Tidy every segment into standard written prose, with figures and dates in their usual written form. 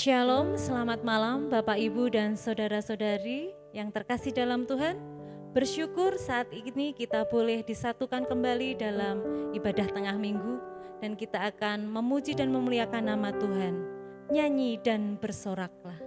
Shalom, selamat malam Bapak Ibu dan saudara-saudari yang terkasih dalam Tuhan. Bersyukur saat ini kita boleh disatukan kembali dalam ibadah tengah minggu dan kita akan memuji dan memuliakan nama Tuhan. Nyanyi dan bersoraklah.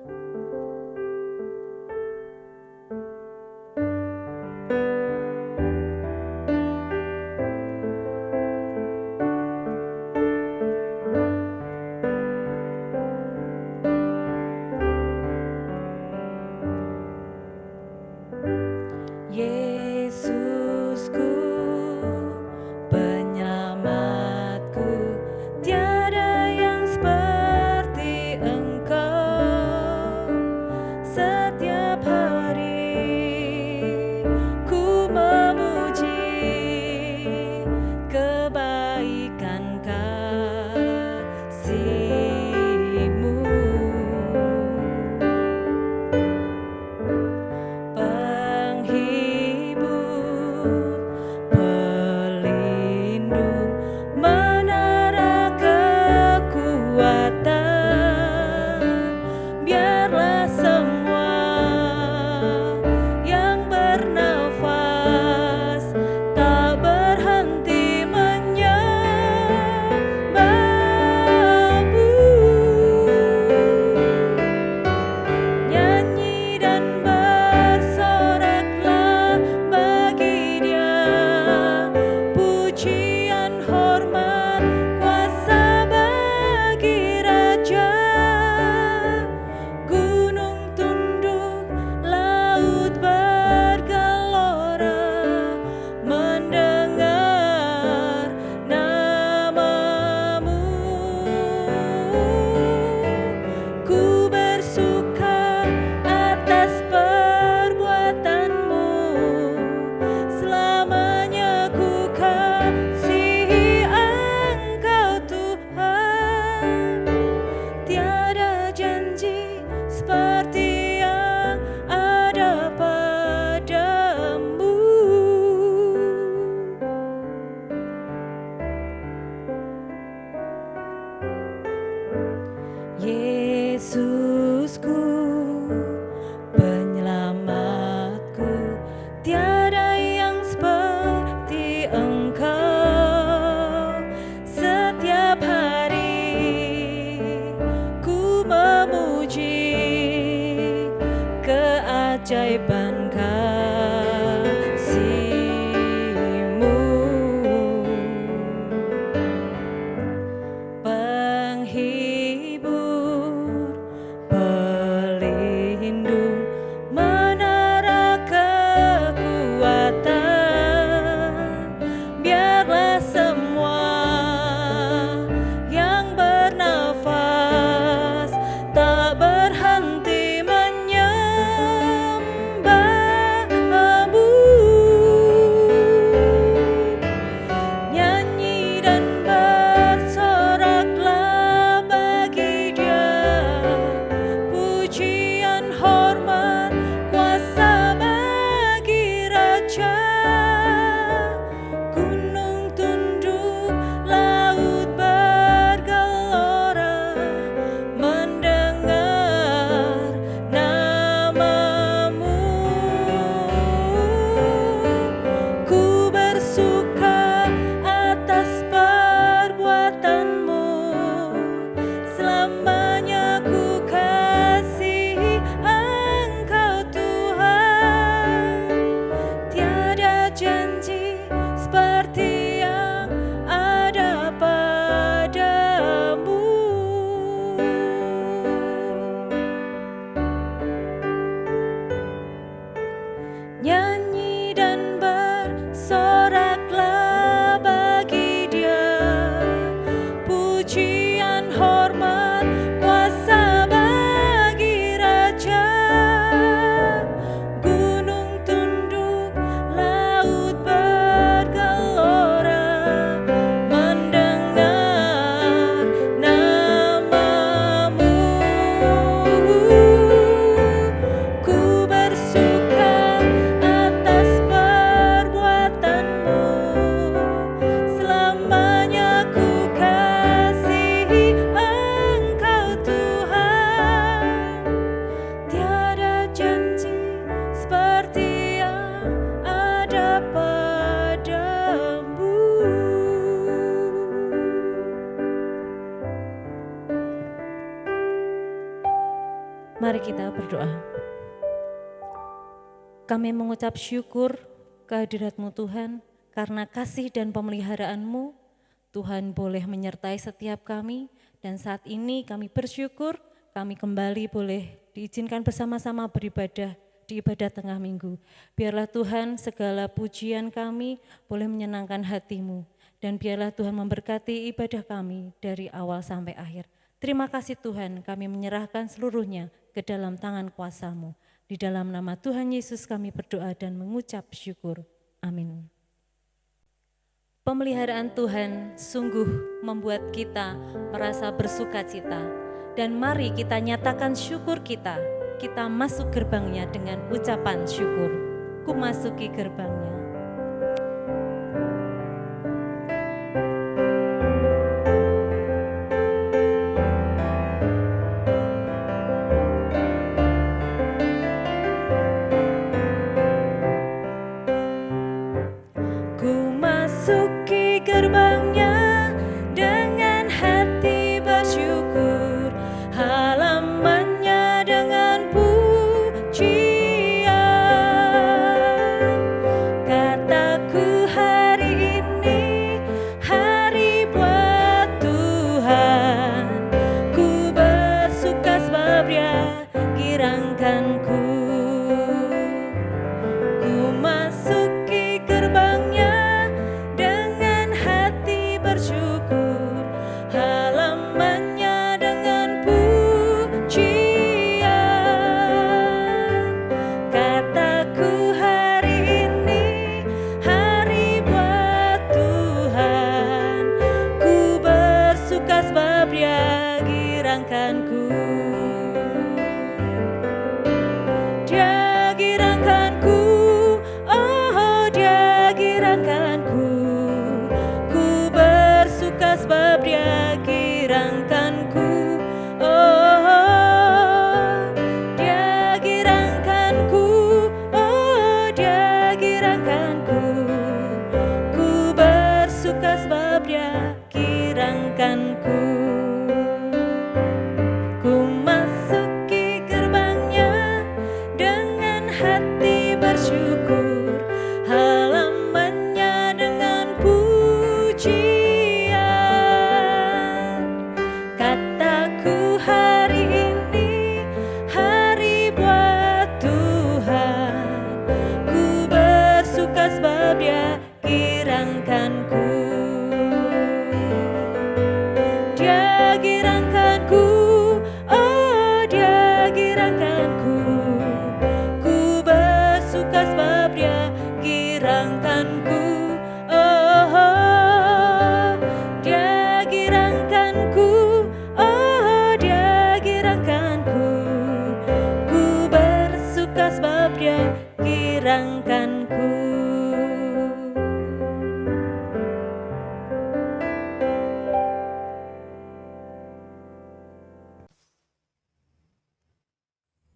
Keajaiban kasih-Mu, penghibur, pelindung, menara kekuatan. Biarlah semua yang bernafas tak berhenti Ku bersuka atas perbuatanmu. Mari kita berdoa. Kami mengucap syukur kehadirat-Mu Tuhan, karena kasih dan pemeliharaan-Mu, Tuhan boleh menyertai setiap kami, dan saat ini kami bersyukur, kami kembali boleh diizinkan bersama-sama beribadah di ibadah tengah minggu. Biarlah Tuhan segala pujian kami boleh menyenangkan hati-Mu, dan biarlah Tuhan memberkati ibadah kami dari awal sampai akhir. Terima kasih Tuhan, kami menyerahkan seluruhnya ke dalam tangan kuasa-Mu. Di dalam nama Tuhan Yesus kami berdoa dan mengucap syukur. Amin. Pemeliharaan Tuhan sungguh membuat kita merasa bersukacita. Dan mari kita nyatakan syukur kita. Kita masuk gerbangnya dengan ucapan syukur. Ku masuki gerbangnya.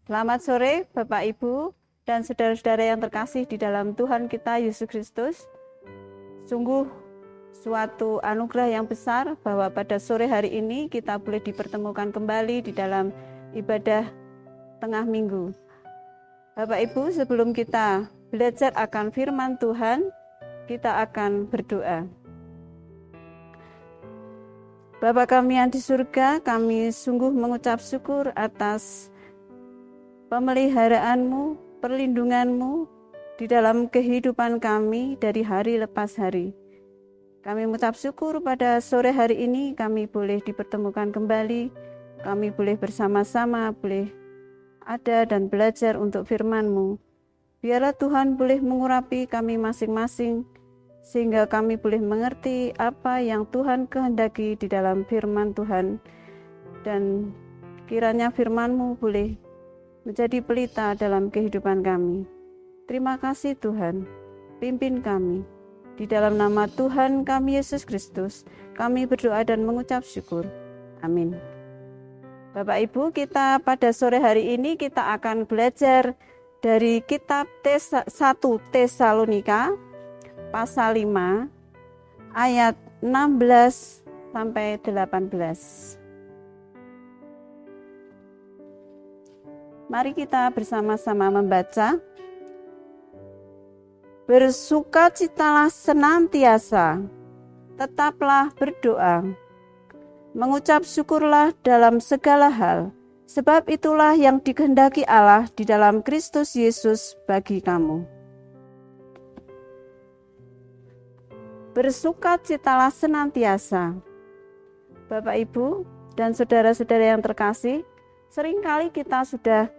Selamat sore Bapak Ibu dan saudara-saudara yang terkasih di dalam Tuhan kita Yesus Kristus. Sungguh suatu anugerah yang besar bahwa pada sore hari ini kita boleh dipertemukan kembali di dalam ibadah tengah minggu. Bapak Ibu, sebelum kita belajar akan firman Tuhan, kita akan berdoa. Bapa kami yang di surga, kami sungguh mengucap syukur atas pemeliharaan-Mu, perlindungan-Mu di dalam kehidupan kami dari hari lepas hari. Kami mengucap syukur pada sore hari ini kami boleh dipertemukan kembali, kami boleh bersama-sama, boleh ada dan belajar untuk firman-Mu. Biarlah Tuhan boleh mengurapi kami masing-masing, sehingga kami boleh mengerti apa yang Tuhan kehendaki di dalam firman Tuhan. Dan kiranya firman-Mu boleh menjadi pelita dalam kehidupan kami. Terima kasih Tuhan, pimpin kami. Di dalam nama Tuhan kami Yesus Kristus, kami berdoa dan mengucap syukur. Amin. Bapak Ibu, kita pada sore hari ini kita akan belajar dari kitab 1 Tesalonika pasal 5 ayat 16 sampai 18. Mari kita bersama-sama membaca. Bersukacitalah senantiasa, tetaplah berdoa. Mengucap syukurlah dalam segala hal, sebab itulah yang dikehendaki Allah di dalam Kristus Yesus bagi kamu. Bersukacitalah senantiasa. Bapak, Ibu, dan saudara-saudara yang terkasih, seringkali kita sudah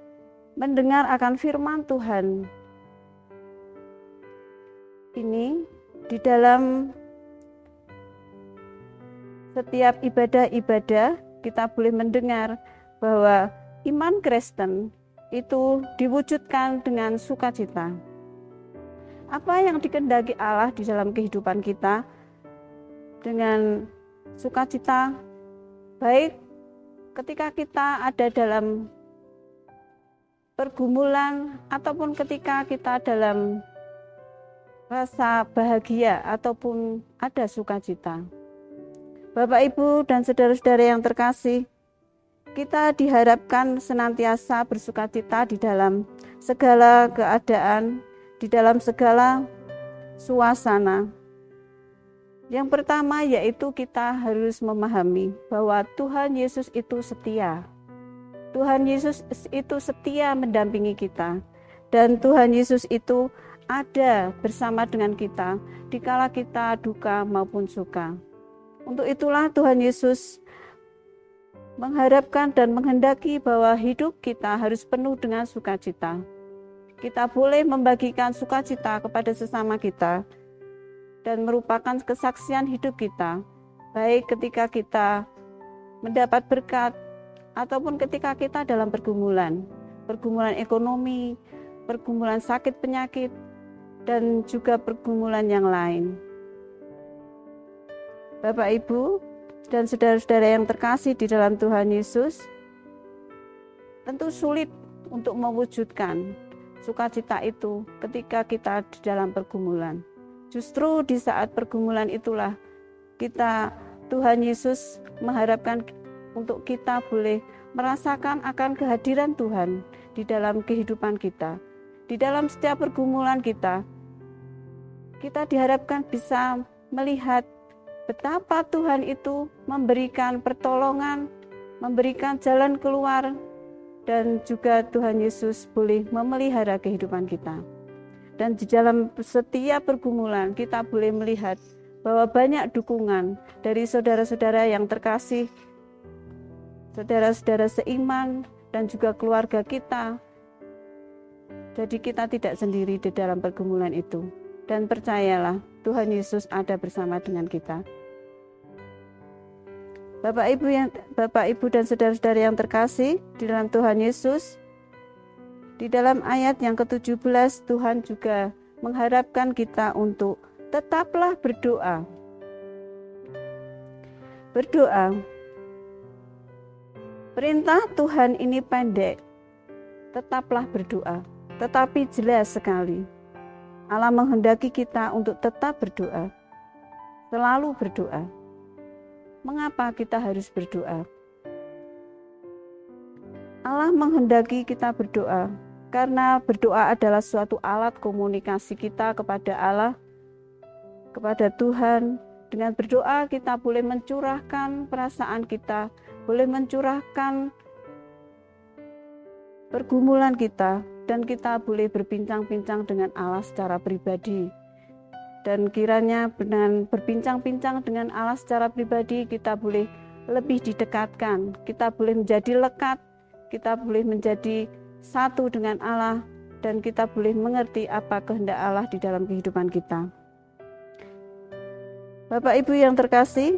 mendengar akan firman Tuhan. Ini di dalam setiap ibadah-ibadah kita boleh mendengar bahwa iman Kristen itu diwujudkan dengan sukacita. Apa yang dikehendaki Allah di dalam kehidupan kita dengan sukacita, baik ketika kita ada dalam pergumulan ataupun ketika kita dalam rasa bahagia ataupun ada sukacita. Bapak, Ibu, dan saudara-saudara yang terkasih, kita diharapkan senantiasa bersukacita di dalam segala keadaan, di dalam segala suasana. Yang pertama yaitu kita harus memahami bahwa Tuhan Yesus itu setia. Tuhan Yesus itu setia mendampingi kita. Dan Tuhan Yesus itu ada bersama dengan kita dikala kita duka maupun suka. Untuk itulah Tuhan Yesus mengharapkan dan menghendaki bahwa hidup kita harus penuh dengan sukacita. Kita boleh membagikan sukacita kepada sesama kita dan merupakan kesaksian hidup kita, baik ketika kita mendapat berkat ataupun ketika kita dalam pergumulan ekonomi, pergumulan sakit penyakit, dan juga pergumulan yang lain. Bapak, Ibu, dan saudara-saudara yang terkasih di dalam Tuhan Yesus, tentu sulit untuk mewujudkan sukacita itu ketika kita di dalam pergumulan. Justru di saat pergumulan itulah Tuhan Yesus mengharapkan untuk kita boleh merasakan akan kehadiran Tuhan di dalam kehidupan kita. Di dalam setiap pergumulan kita diharapkan bisa melihat betapa Tuhan itu memberikan pertolongan, memberikan jalan keluar, dan juga Tuhan Yesus boleh memelihara kehidupan kita. Dan di dalam setiap pergumulan kita boleh melihat bahwa banyak dukungan dari saudara-saudara yang terkasih, saudara-saudara seiman, dan juga keluarga kita. Jadi kita tidak sendiri di dalam pergumulan itu. Dan percayalah, Tuhan Yesus ada bersama dengan kita. Bapak, Ibu, dan saudara-saudara yang terkasih di dalam Tuhan Yesus, di dalam ayat yang ke-17 Tuhan juga mengharapkan kita untuk tetaplah berdoa. Berdoa. Perintah Tuhan ini pendek, tetaplah berdoa, tetapi jelas sekali. Allah menghendaki kita untuk tetap berdoa, selalu berdoa. Mengapa kita harus berdoa? Allah menghendaki kita berdoa, karena berdoa adalah suatu alat komunikasi kita kepada Allah, kepada Tuhan. Dengan berdoa kita boleh mencurahkan perasaan kita, boleh mencurahkan pergumulan kita, dan kita boleh berbincang-bincang dengan Allah secara pribadi. Dan kiranya dengan berbincang-bincang dengan Allah secara pribadi, kita boleh lebih didekatkan, kita boleh menjadi lekat, kita boleh menjadi satu dengan Allah, dan kita boleh mengerti apa kehendak Allah di dalam kehidupan kita. Bapak, Ibu yang terkasih,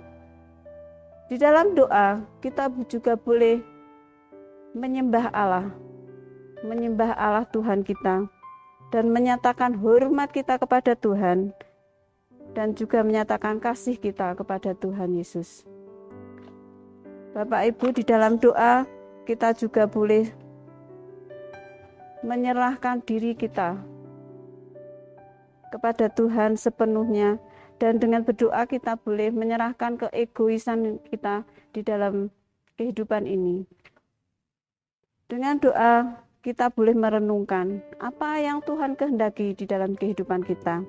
di dalam doa kita juga boleh menyembah Allah Tuhan kita, dan menyatakan hormat kita kepada Tuhan, dan juga menyatakan kasih kita kepada Tuhan Yesus. Bapak, Ibu, di dalam doa kita juga boleh menyerahkan diri kita kepada Tuhan sepenuhnya, dan dengan berdoa kita boleh menyerahkan keegoisan kita di dalam kehidupan ini. Dengan doa kita boleh merenungkan apa yang Tuhan kehendaki di dalam kehidupan kita.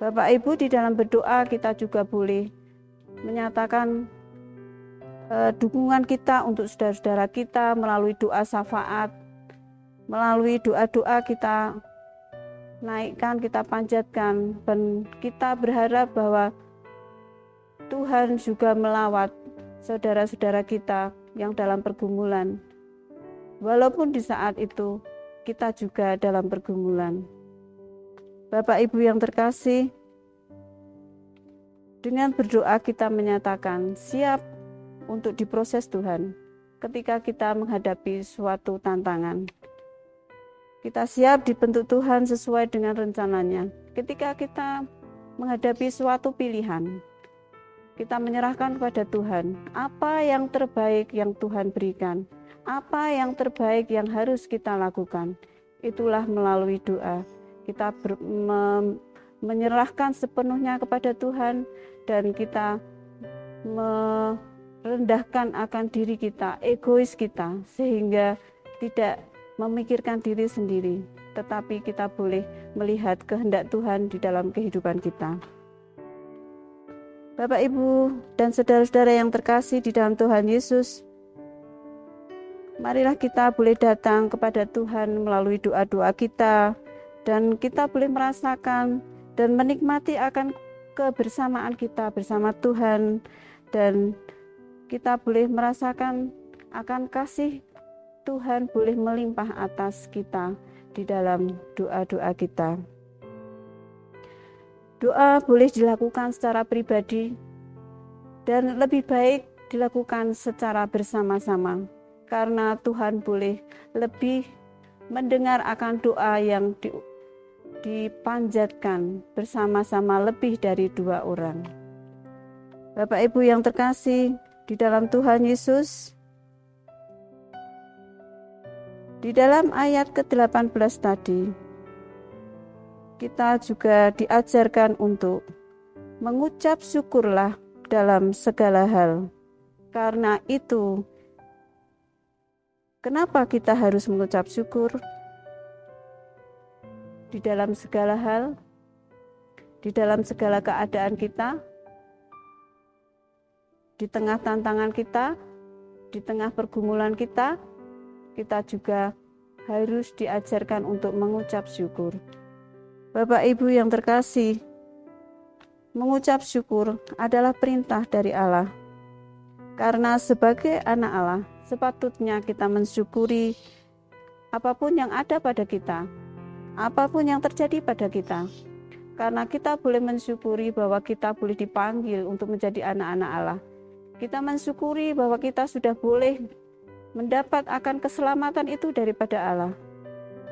Bapak Ibu, di dalam berdoa kita juga boleh menyatakan dukungan kita untuk saudara-saudara kita melalui doa syafaat, melalui doa-doa kita naikkan, kita panjatkan, dan kita berharap bahwa Tuhan juga melawat saudara-saudara kita yang dalam pergumulan. Walaupun di saat itu kita juga dalam pergumulan. Bapak Ibu yang terkasih, dengan berdoa kita menyatakan siap untuk diproses Tuhan ketika kita menghadapi suatu tantangan. Kita siap dibentuk Tuhan sesuai dengan rencananya. Ketika kita menghadapi suatu pilihan, kita menyerahkan kepada Tuhan apa yang terbaik yang Tuhan berikan, apa yang terbaik yang harus kita lakukan. Itulah melalui doa. Kita menyerahkan sepenuhnya kepada Tuhan dan kita merendahkan akan diri kita, egois kita, sehingga tidak memikirkan diri sendiri, tetapi kita boleh melihat kehendak Tuhan di dalam kehidupan kita. Bapak, Ibu, dan saudara-saudara yang terkasih di dalam Tuhan Yesus, marilah kita boleh datang kepada Tuhan melalui doa-doa kita, dan kita boleh merasakan dan menikmati akan kebersamaan kita bersama Tuhan, dan kita boleh merasakan akan kasih Tuhan boleh melimpah atas kita di dalam doa-doa kita. Doa boleh dilakukan secara pribadi dan lebih baik dilakukan secara bersama-sama, karena Tuhan boleh lebih mendengar akan doa yang dipanjatkan bersama-sama lebih dari 2 orang. Bapak Ibu yang terkasih di dalam Tuhan Yesus, di dalam ayat ke-18 tadi, kita juga diajarkan untuk mengucap syukurlah dalam segala hal. Karena itu, kenapa kita harus mengucap syukur? Di dalam segala hal, di dalam segala keadaan kita, di tengah tantangan kita, di tengah pergumulan kita juga harus diajarkan untuk mengucap syukur. Bapak Ibu yang terkasih, mengucap syukur adalah perintah dari Allah. Karena sebagai anak Allah, sepatutnya kita mensyukuri apapun yang ada pada kita, apapun yang terjadi pada kita. Karena kita boleh mensyukuri bahwa kita boleh dipanggil untuk menjadi anak-anak Allah. Kita mensyukuri bahwa kita sudah boleh mendapat akan keselamatan itu daripada Allah.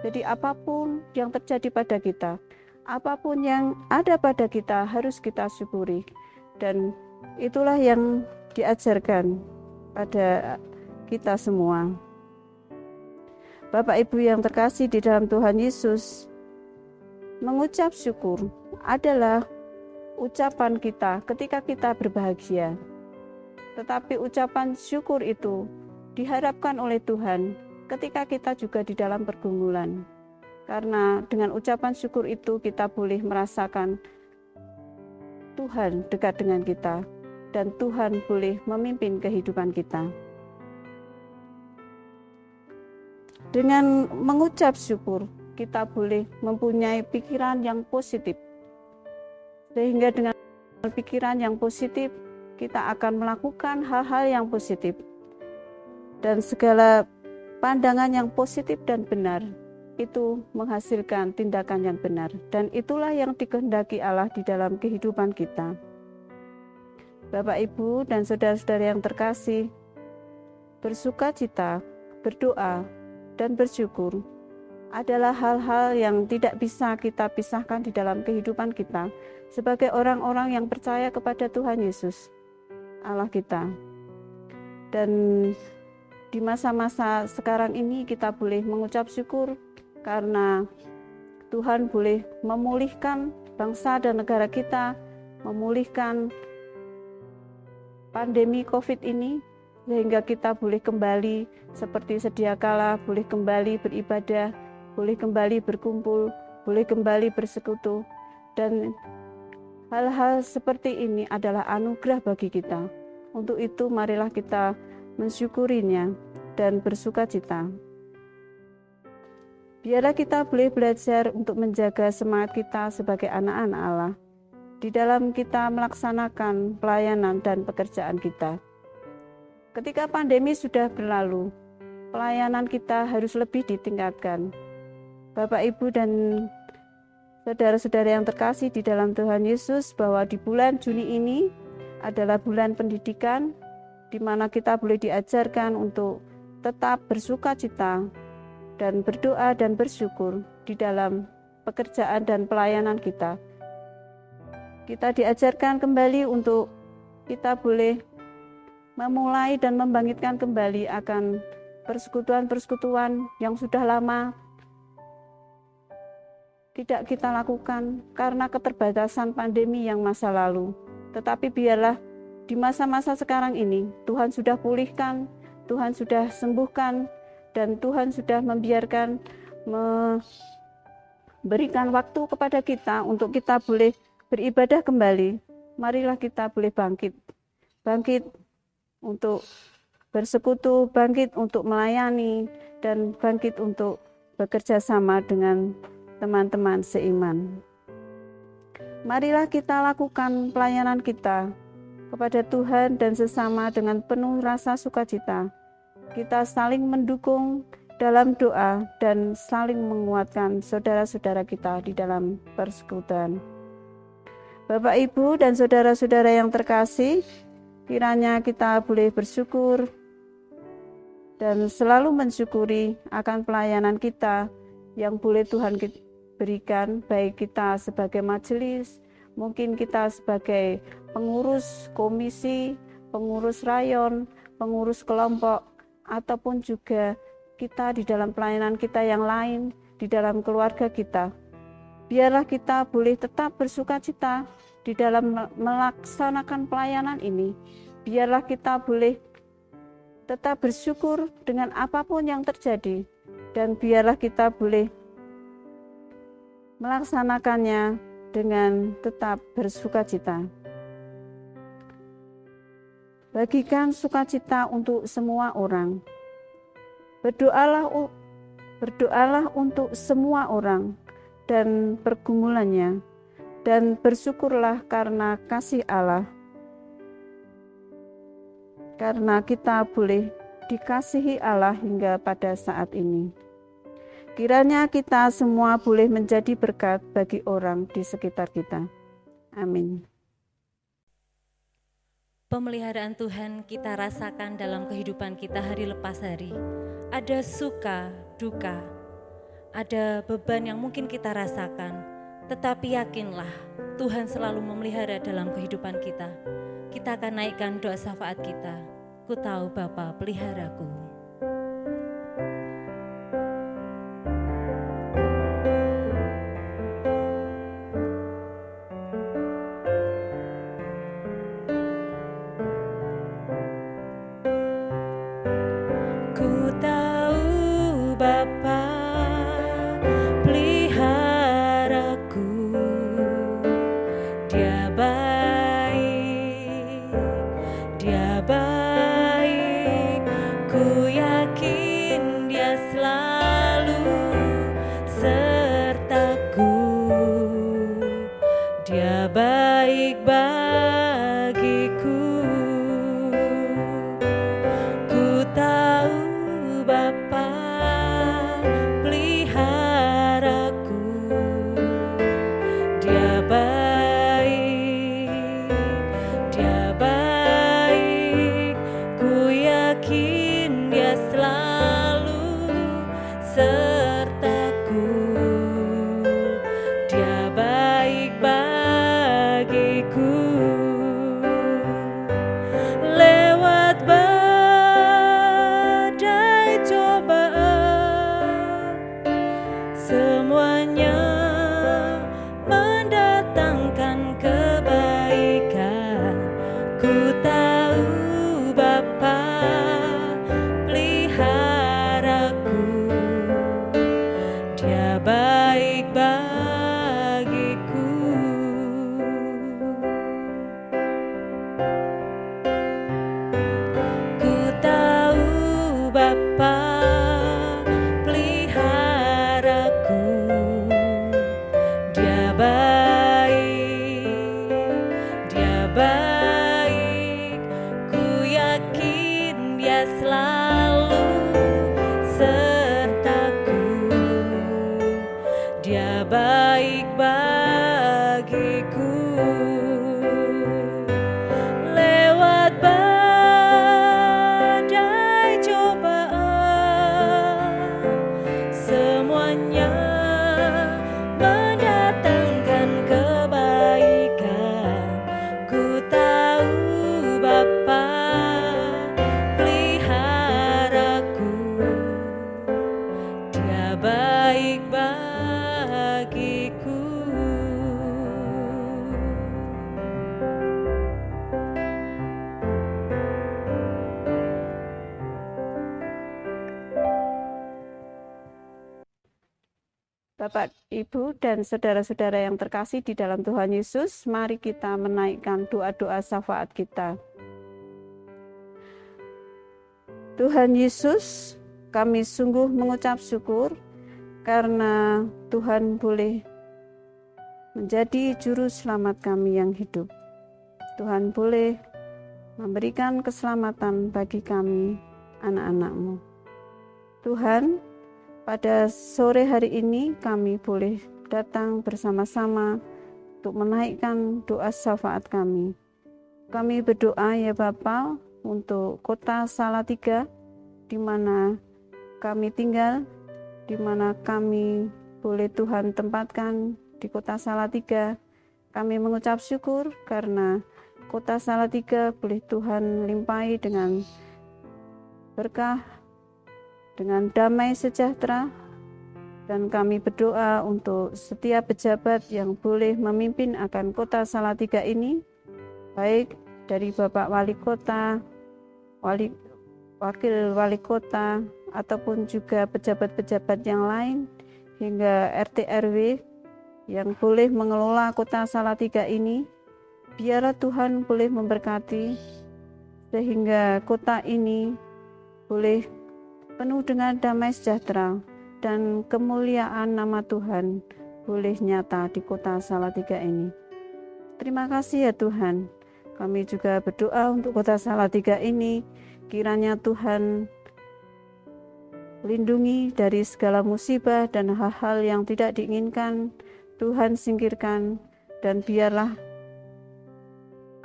Jadi apapun yang terjadi pada kita, apapun yang ada pada kita harus kita syukuri. Dan itulah yang diajarkan pada kita semua. Bapak Ibu yang terkasih di dalam Tuhan Yesus, mengucap syukur adalah ucapan kita ketika kita berbahagia. Tetapi ucapan syukur itu diharapkan oleh Tuhan ketika kita juga di dalam pergumulan. Karena dengan ucapan syukur itu kita boleh merasakan Tuhan dekat dengan kita dan Tuhan boleh memimpin kehidupan kita. Dengan mengucap syukur, kita boleh mempunyai pikiran yang positif. Sehingga dengan pikiran yang positif, kita akan melakukan hal-hal yang positif. Dan segala pandangan yang positif dan benar, itu menghasilkan tindakan yang benar. Dan itulah yang dikehendaki Allah di dalam kehidupan kita. Bapak, Ibu, dan saudara-saudara yang terkasih, bersukacita, berdoa, dan bersyukur adalah hal-hal yang tidak bisa kita pisahkan di dalam kehidupan kita sebagai orang-orang yang percaya kepada Tuhan Yesus, Allah kita. Dan di masa-masa sekarang ini kita boleh mengucap syukur karena Tuhan boleh memulihkan bangsa dan negara kita, memulihkan pandemi COVID ini, sehingga kita boleh kembali seperti sedia kala, boleh kembali beribadah, boleh kembali berkumpul, boleh kembali bersekutu. Dan hal-hal seperti ini adalah anugerah bagi kita. Untuk itu marilah kita mensyukurinya dan bersukacita. Biarlah kita boleh belajar untuk menjaga semangat kita sebagai anak-anak Allah di dalam kita melaksanakan pelayanan dan pekerjaan kita. Ketika pandemi sudah berlalu, pelayanan kita harus lebih ditingkatkan. Bapak, Ibu, dan saudara-saudara yang terkasih di dalam Tuhan Yesus, bahwa di bulan Juni ini adalah bulan pendidikan, di mana kita boleh diajarkan untuk tetap bersukacita dan berdoa dan bersyukur di dalam pekerjaan dan pelayanan kita. Kita diajarkan kembali untuk kita boleh memulai dan membangkitkan kembali akan persekutuan-persekutuan yang sudah lama tidak kita lakukan karena keterbatasan pandemi yang masa lalu. Tetapi biarlah di masa-masa sekarang ini Tuhan sudah pulihkan, Tuhan sudah sembuhkan, dan Tuhan sudah membiarkan memberikan waktu kepada kita untuk kita boleh beribadah kembali. Marilah kita boleh bangkit untuk bersekutu, bangkit untuk melayani, dan bangkit untuk bekerja sama dengan teman-teman seiman. Marilah kita lakukan pelayanan kita kepada Tuhan dan sesama dengan penuh rasa sukacita. Kita saling mendukung dalam doa dan saling menguatkan saudara-saudara kita di dalam persekutuan. Bapak, Ibu, dan saudara-saudara yang terkasih, kiranya kita boleh bersyukur dan selalu mensyukuri akan pelayanan kita yang boleh Tuhan berikan, baik kita sebagai majelis, mungkin kita sebagai pengurus komisi, pengurus rayon, pengurus kelompok, ataupun juga kita di dalam pelayanan kita yang lain, di dalam keluarga kita. Biarlah kita boleh tetap bersukacita di dalam melaksanakan pelayanan ini. Biarlah kita boleh tetap bersyukur dengan apapun yang terjadi, dan biarlah kita boleh melaksanakannya dengan tetap bersukacita. Bagikan sukacita untuk semua orang. Berdoalah untuk semua orang dan pergumulannya, dan bersyukurlah karena kasih Allah. Karena kita boleh dikasihi Allah hingga pada saat ini. Kiranya kita semua boleh menjadi berkat bagi orang di sekitar kita. Amin. Pemeliharaan Tuhan kita rasakan dalam kehidupan kita hari lepas hari. Ada suka, duka, ada beban yang mungkin kita rasakan, tetapi yakinlah Tuhan selalu memelihara dalam kehidupan kita. Kita akan naikkan doa syafaat kita. Ku tahu Bapa peliharaku. Dia baik bagiku. Bapak, Ibu, dan saudara-saudara yang terkasih di dalam Tuhan Yesus, mari kita menaikkan doa-doa syafaat kita. Tuhan Yesus, kami sungguh mengucap syukur karena Tuhan boleh menjadi juru selamat kami yang hidup. Tuhan boleh memberikan keselamatan bagi kami, anak-anak-Mu. Tuhan, pada sore hari ini kami boleh datang bersama-sama untuk menaikkan doa syafaat kami. Kami berdoa ya Bapa untuk kota Salatiga, di mana kami tinggal, di mana kami boleh Tuhan tempatkan di kota Salatiga. Kami mengucap syukur karena kota Salatiga boleh Tuhan limpahi dengan berkah, dengan damai sejahtera, dan kami berdoa untuk setiap pejabat yang boleh memimpin akan kota Salatiga ini, baik dari Bapak Wali Kota, Wakil Wali Kota, ataupun juga pejabat-pejabat yang lain, hingga RT RW yang boleh mengelola kota Salatiga ini. Biarlah Tuhan boleh memberkati sehingga kota ini boleh penuh dengan damai sejahtera dan kemuliaan nama Tuhan boleh nyata di kota Salatiga ini. Terima kasih ya Tuhan. Kami juga berdoa untuk kota Salatiga ini, kiranya Tuhan lindungi dari segala musibah dan hal-hal yang tidak diinginkan. Tuhan singkirkan, dan biarlah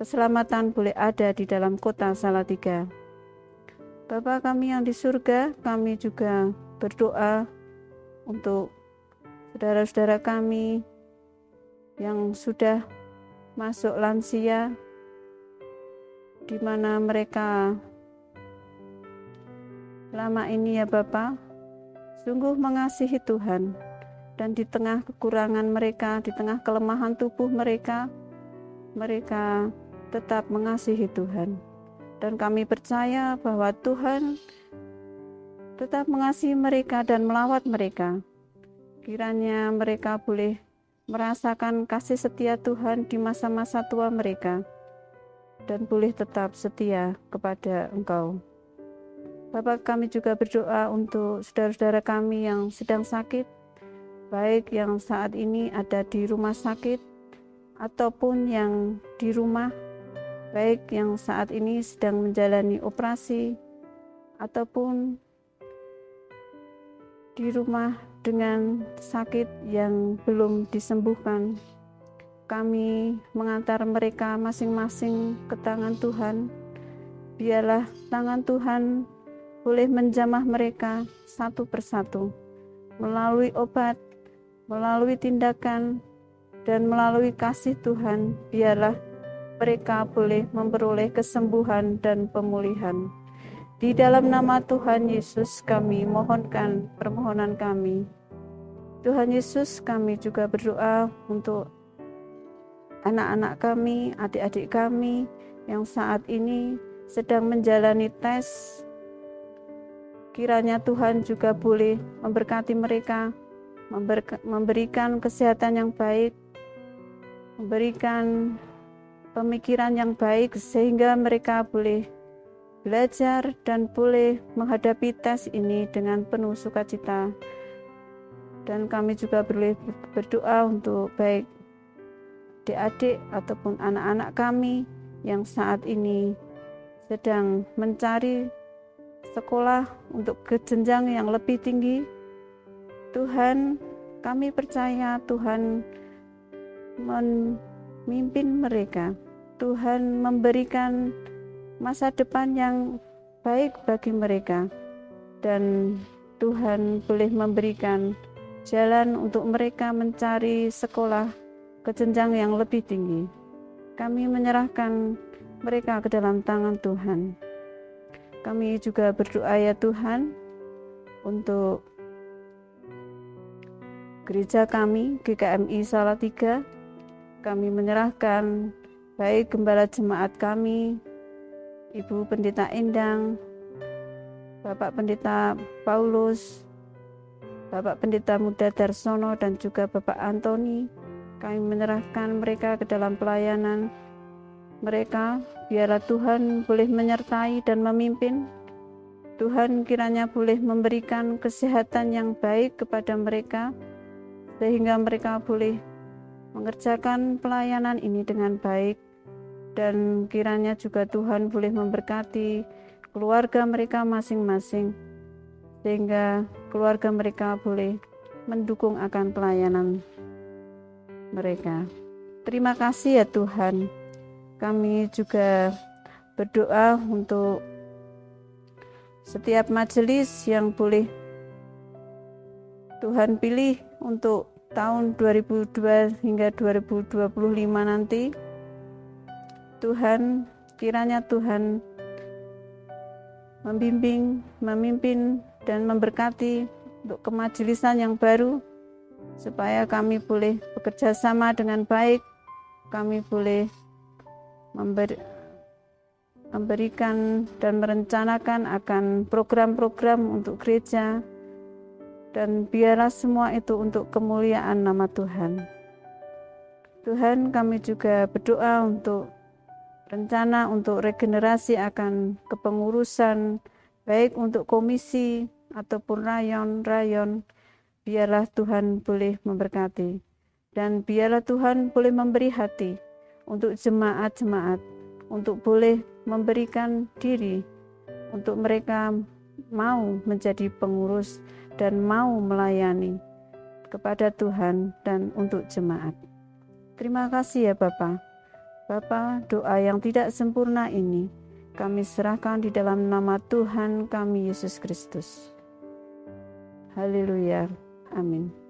keselamatan boleh ada di dalam kota Salatiga. Bapa kami yang di surga, kami juga berdoa untuk saudara-saudara kami yang sudah masuk lansia, di mana mereka lama ini ya Bapa, sungguh mengasihi Tuhan, dan di tengah kekurangan mereka, di tengah kelemahan tubuh mereka, mereka tetap mengasihi Tuhan. Dan kami percaya bahwa Tuhan tetap mengasihi mereka dan melawat mereka. Kiranya mereka boleh merasakan kasih setia Tuhan di masa-masa tua mereka, dan boleh tetap setia kepada Engkau. Bapak, kami juga berdoa untuk saudara-saudara kami yang sedang sakit, baik yang saat ini ada di rumah sakit, ataupun yang di rumah, baik yang saat ini sedang menjalani operasi, ataupun di rumah dengan sakit yang belum disembuhkan. Kami mengantar mereka masing-masing ke tangan Tuhan. Biarlah tangan Tuhan boleh menjamah mereka satu persatu, melalui obat, melalui tindakan, dan melalui kasih Tuhan. Biarlah mereka boleh memperoleh kesembuhan dan pemulihan. Di dalam nama Tuhan Yesus kami mohonkan permohonan kami. Tuhan Yesus, kami juga berdoa untuk anak-anak kami, adik-adik kami yang saat ini sedang menjalani tes. Kiranya Tuhan juga boleh memberkati mereka, memberikan kesehatan yang baik, memberikan pemikiran yang baik, sehingga mereka boleh belajar dan boleh menghadapi tes ini dengan penuh sukacita. Dan kami juga boleh berdoa untuk baik adik-adik ataupun anak-anak kami yang saat ini sedang mencari sekolah untuk ke jenjang yang lebih tinggi. Tuhan, kami percaya Tuhan memimpin mereka. Tuhan memberikan masa depan yang baik bagi mereka, dan Tuhan boleh memberikan jalan untuk mereka mencari sekolah ke jenjang yang lebih tinggi. Kami menyerahkan mereka ke dalam tangan Tuhan. Kami juga berdoa ya Tuhan untuk gereja kami, GKMI Salatiga. Kami menyerahkan baik gembala jemaat kami, Ibu Pendeta Endang, Bapak Pendeta Paulus, Bapak Pendeta Muda Darsono dan juga Bapak Antoni. Kami menyerahkan mereka ke dalam pelayanan mereka. Biarlah Tuhan boleh menyertai dan memimpin. Tuhan kiranya boleh memberikan kesehatan yang baik kepada mereka, sehingga mereka boleh mengerjakan pelayanan ini dengan baik. Dan kiranya juga Tuhan boleh memberkati keluarga mereka masing-masing, sehingga keluarga mereka boleh mendukung akan pelayanan mereka. Terima kasih ya Tuhan. Kami juga berdoa untuk setiap majelis yang boleh Tuhan pilih untuk tahun 2002 hingga 2025 nanti. Tuhan, kiranya Tuhan membimbing, memimpin, dan memberkati untuk kemajelisan yang baru, supaya kami boleh bekerja sama dengan baik, kami boleh memberikan dan merencanakan akan program-program untuk gereja, dan biarlah semua itu untuk kemuliaan nama Tuhan. Tuhan, kami juga berdoa untuk rencana untuk regenerasi akan kepengurusan, baik untuk komisi ataupun rayon-rayon. Biarlah Tuhan boleh memberkati, dan biarlah Tuhan boleh memberi hati untuk jemaat-jemaat, untuk boleh memberikan diri, untuk mereka mau menjadi pengurus dan mau melayani kepada Tuhan dan untuk jemaat. Terima kasih ya Bapa. Bapa, doa yang tidak sempurna ini kami serahkan di dalam nama Tuhan kami Yesus Kristus. Haleluya. Amin.